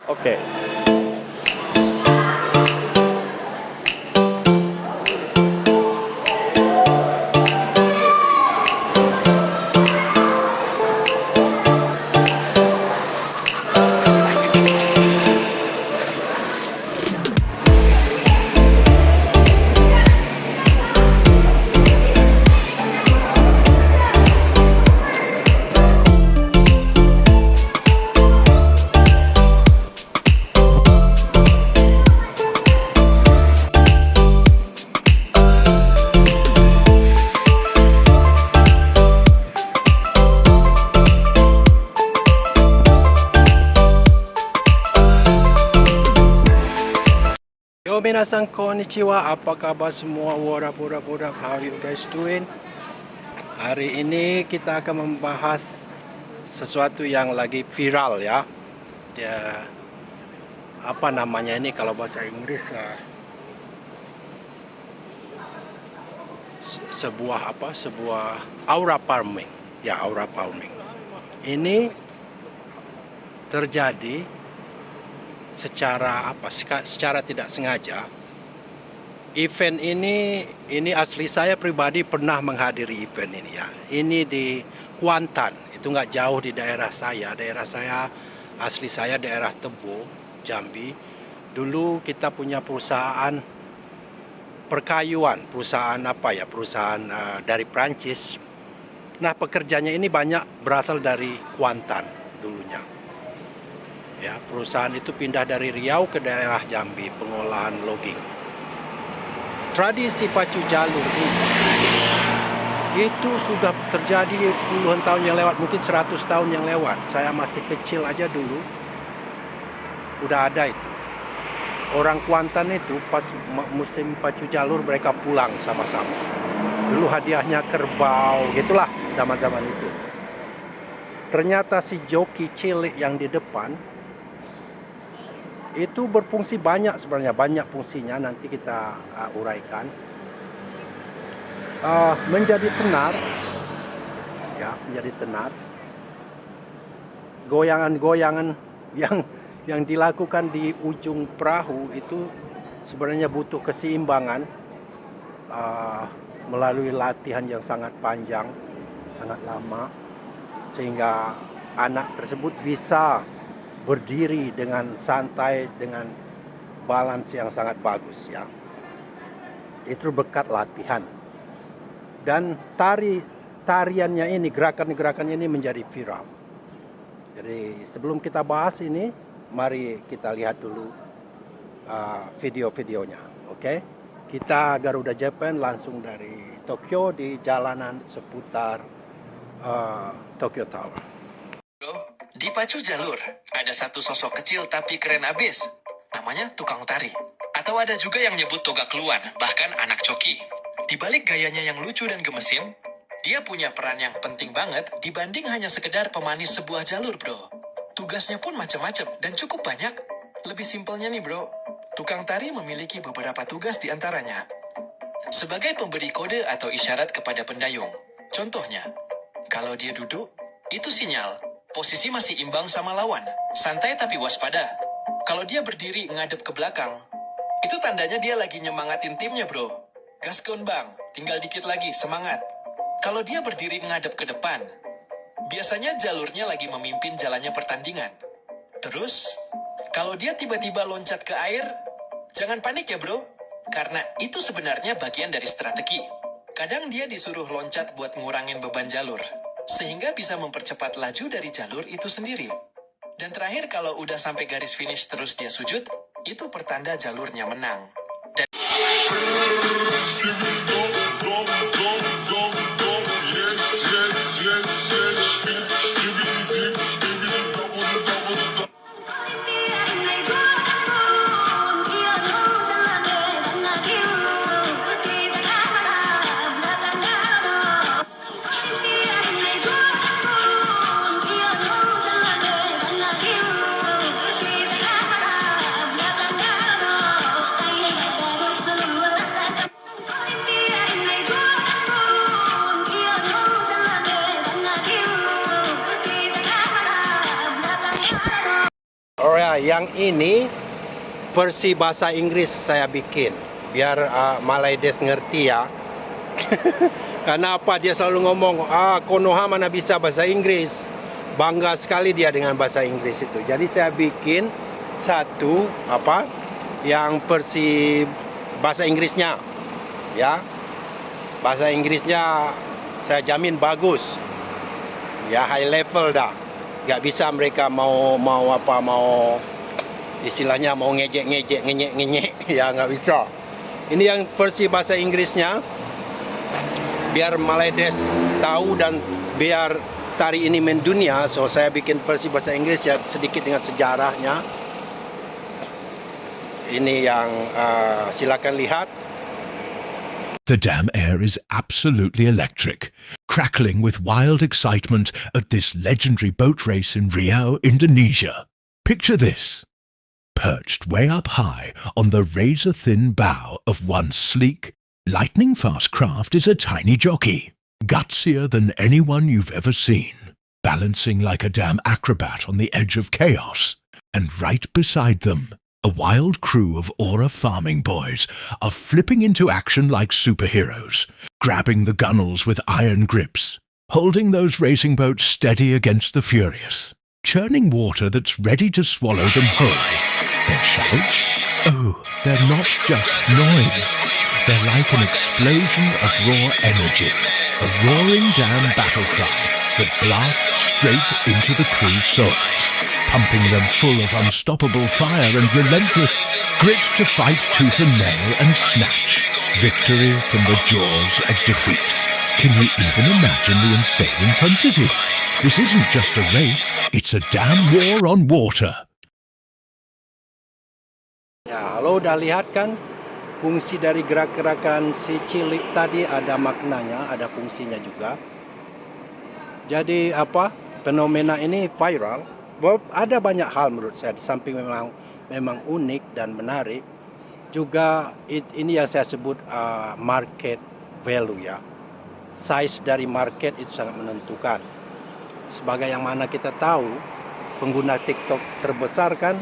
Oke. Yo minasan konnichiwa, apa kabar semua? What up, what up, what up? How you guys doing? Hari ini kita akan membahas sesuatu yang lagi viral ya. Dia apa namanya ini kalau bahasa Inggris sebuah aura farming. Ya, aura farming. Ini terjadi secara tidak sengaja. Event ini asli saya pribadi pernah menghadiri event ini ya. Ini di Kuantan, itu nggak jauh di daerah saya. Daerah saya asli saya daerah Tebo, Jambi. Dulu kita punya perusahaan perkayuan, perusahaan dari Prancis. Nah, pekerjanya ini banyak berasal dari Kuantan dulunya. Ya, perusahaan itu pindah dari Riau ke daerah Jambi, pengolahan logging. Tradisi pacu jalur ini itu sudah terjadi puluhan tahun yang lewat, mungkin 100 tahun yang lewat. Saya masih kecil aja dulu udah ada itu. Orang Kuantan itu pas musim pacu jalur mereka pulang sama-sama. Dulu hadiahnya kerbau, gitulah zaman-zaman itu. Ternyata si joki cilik yang di depan itu berfungsi banyak sebenarnya, banyak fungsinya, nanti kita uraikan. Menjadi tenar, ya, menjadi tenar. Goyangan-goyangan yang dilakukan di ujung perahu itu sebenarnya butuh keseimbangan melalui latihan yang sangat panjang, sangat lama, sehingga anak tersebut bisa berdiri dengan santai, dengan balance yang sangat bagus ya. Itu berkat latihan. Dan tariannya ini, gerakan-gerakannya ini menjadi viral. Jadi sebelum kita bahas ini, mari kita lihat dulu video-videonya. Oke? Kita Garuda Japan langsung dari Tokyo di jalanan seputar Tokyo Tower. Di pacu jalur, ada satu sosok kecil tapi keren abis. Namanya tukang tari. Atau ada juga yang nyebut toga keluan, bahkan anak coki. Di balik gayanya yang lucu dan gemesin, dia punya peran yang penting banget dibanding hanya sekedar pemanis sebuah jalur, bro. Tugasnya pun macam-macam dan cukup banyak. Lebih simpelnya nih, bro. Tukang tari memiliki beberapa tugas di antaranya. Sebagai pemberi kode atau isyarat kepada pendayung. Contohnya, kalau dia duduk, itu sinyal. Posisi masih imbang sama lawan, santai tapi waspada. Kalau dia berdiri ngadep ke belakang, itu tandanya dia lagi nyemangatin timnya, bro. Gaskon bang, tinggal dikit lagi, semangat. Kalau dia berdiri ngadep ke depan, biasanya jalurnya lagi memimpin jalannya pertandingan. Terus, kalau dia tiba-tiba loncat ke air, jangan panik ya, bro. Karena itu sebenarnya bagian dari strategi. Kadang dia disuruh loncat buat ngurangin beban jalur, sehingga bisa mempercepat laju dari jalur itu sendiri. Dan terakhir kalau udah sampai garis finish terus dia sujud, itu pertanda jalurnya menang. Dan Yang ini versi bahasa Inggris saya bikin biar Malaides ngerti ya. Karena apa, dia selalu ngomong, Konoha mana bisa bahasa Inggris. Bangga sekali dia dengan bahasa Inggris itu. Jadi saya bikin satu yang versi bahasa Inggrisnya, ya. Bahasa Inggrisnya saya jamin bagus, ya, high level dah. Gak bisa mereka mau istilahnya mau ngejek ya nggak bisa. Ini yang versi bahasa Inggrisnya, biar Malaides tahu dan biar tari ini mendunia. So saya bikin versi bahasa Inggris ya, sedikit dengan sejarahnya. Ini yang silakan lihat. The dam air is absolutely electric, crackling with wild excitement at this legendary boat race in Riau, Indonesia. Picture this. Perched way up high on the razor-thin bow of one sleek, lightning-fast craft is a tiny jockey, gutsier than anyone you've ever seen, balancing like a damn acrobat on the edge of chaos. And right beside them, a wild crew of Aura farming boys are flipping into action like superheroes, grabbing the gunnels with iron grips, holding those racing boats steady against the furious, churning water that's ready to swallow them whole. Their shouts? Oh, they're not just noise. They're like an explosion of raw energy, a roaring dam battle cry that blasts straight into the crew's souls, pumping them full of unstoppable fire and relentless grit to fight tooth and nail and snatch victory from the jaws of defeat. Can you even imagine the insane intensity? This isn't just a race, it's a damn war on water. Ya, halo, udah lihat kan fungsi dari gerak-gerakan si cilik tadi, ada maknanya, ada fungsinya juga. Jadi fenomena ini viral. Ada banyak hal menurut saya, di samping memang unik dan menarik, juga ini yang saya sebut market value ya. Size dari market itu sangat menentukan. Sebagai yang mana kita tahu, pengguna TikTok terbesar kan,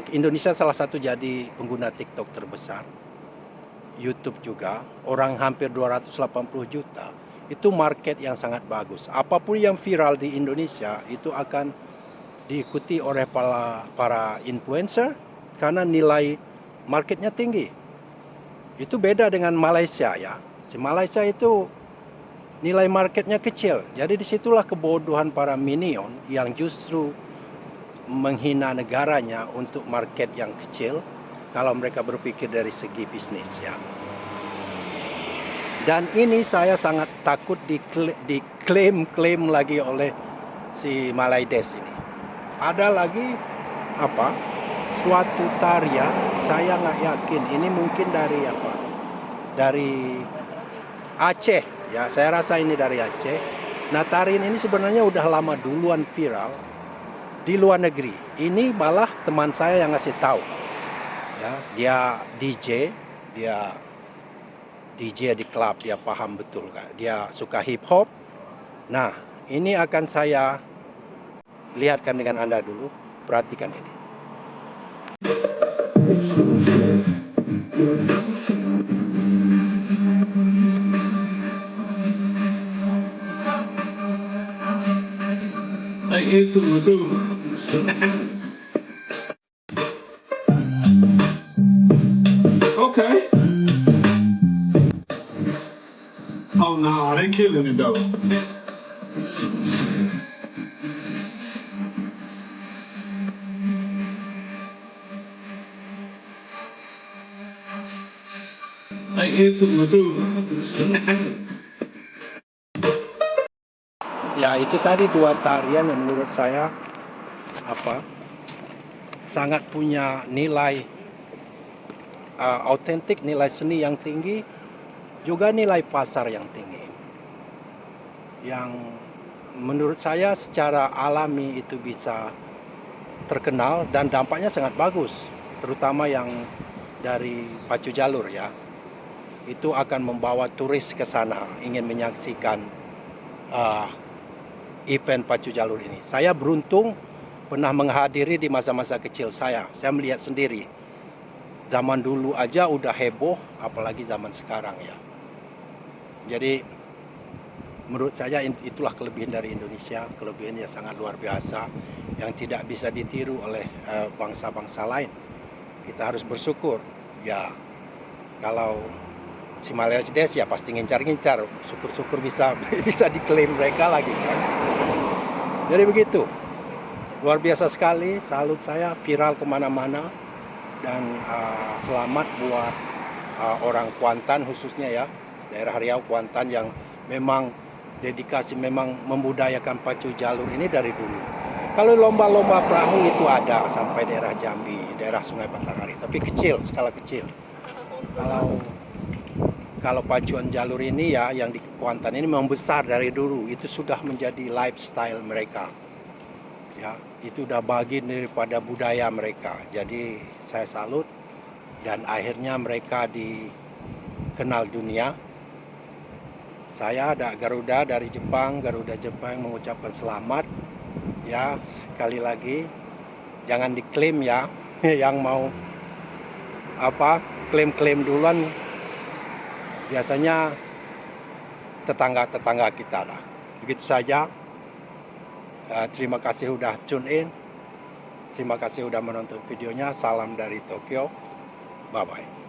Indonesia salah satu jadi pengguna TikTok terbesar. YouTube juga, orang hampir 280 juta. Itu market yang sangat bagus. Apapun yang viral di Indonesia itu akan diikuti oleh para influencer karena nilai marketnya tinggi. Itu beda dengan Malaysia ya. Si Malaysia itu nilai marketnya kecil. Jadi disitulah kebodohan para minion yang justru menghina negaranya untuk market yang kecil kalau mereka berpikir dari segi bisnis ya. Dan ini saya sangat takut diklaim lagi oleh si Malaides ini. Ada lagi suatu tarian, saya nggak yakin ini mungkin dari Aceh ya, saya rasa ini dari Aceh. Nah, tarian ini sebenarnya udah lama duluan viral di luar negeri. Ini malah teman saya yang ngasih tahu ya, dia DJ di klub, dia paham betul kan, dia suka hip hop. Nah, ini akan saya lihatkan dengan Anda dulu, perhatikan ini. Okay. Oh no, they killing it though. They into it too. Ya, itu tadi dua tarian yang menurut saya sangat punya nilai autentik, nilai seni yang tinggi, juga nilai pasar yang tinggi. Yang menurut saya secara alami itu bisa terkenal dan dampaknya sangat bagus, terutama yang dari Pacu Jalur ya. Itu akan membawa turis ke sana ingin menyaksikan event Pacu Jalur ini. Saya beruntung pernah menghadiri di masa-masa kecil saya. Saya melihat sendiri. Zaman dulu aja udah heboh, apalagi zaman sekarang ya. Jadi menurut saya itulah kelebihan dari Indonesia, kelebihan yang sangat luar biasa yang tidak bisa ditiru oleh bangsa-bangsa lain. Kita harus bersyukur. Ya, kalau si Malaysia ya pasti ngincar-ngincar, syukur-syukur bisa bisa diklaim mereka lagi kan. Jadi begitu, luar biasa sekali, salut saya, viral kemana-mana. Dan selamat buat orang Kuantan khususnya ya, daerah Riau Kuantan yang memang dedikasi, memang membudayakan pacu jalur ini dari dulu. Kalau lomba-lomba perahu itu ada sampai daerah Jambi, daerah Sungai Batanghari, tapi kecil, skala kecil. Kalau pacuan jalur ini ya, yang di Kuantan ini memang besar dari dulu, itu sudah menjadi lifestyle mereka. Ya, itu udah bagian daripada budaya mereka. Jadi saya salut, dan akhirnya mereka dikenal dunia. Saya ada Garuda dari Jepang, Garuda Jepang mengucapkan selamat. Ya, sekali lagi jangan diklaim ya, yang mau klaim-klaim duluan biasanya tetangga-tetangga kita lah. Begitu saja. Terima kasih udah tune in. Terima kasih udah menonton videonya. Salam dari Tokyo. Bye-bye.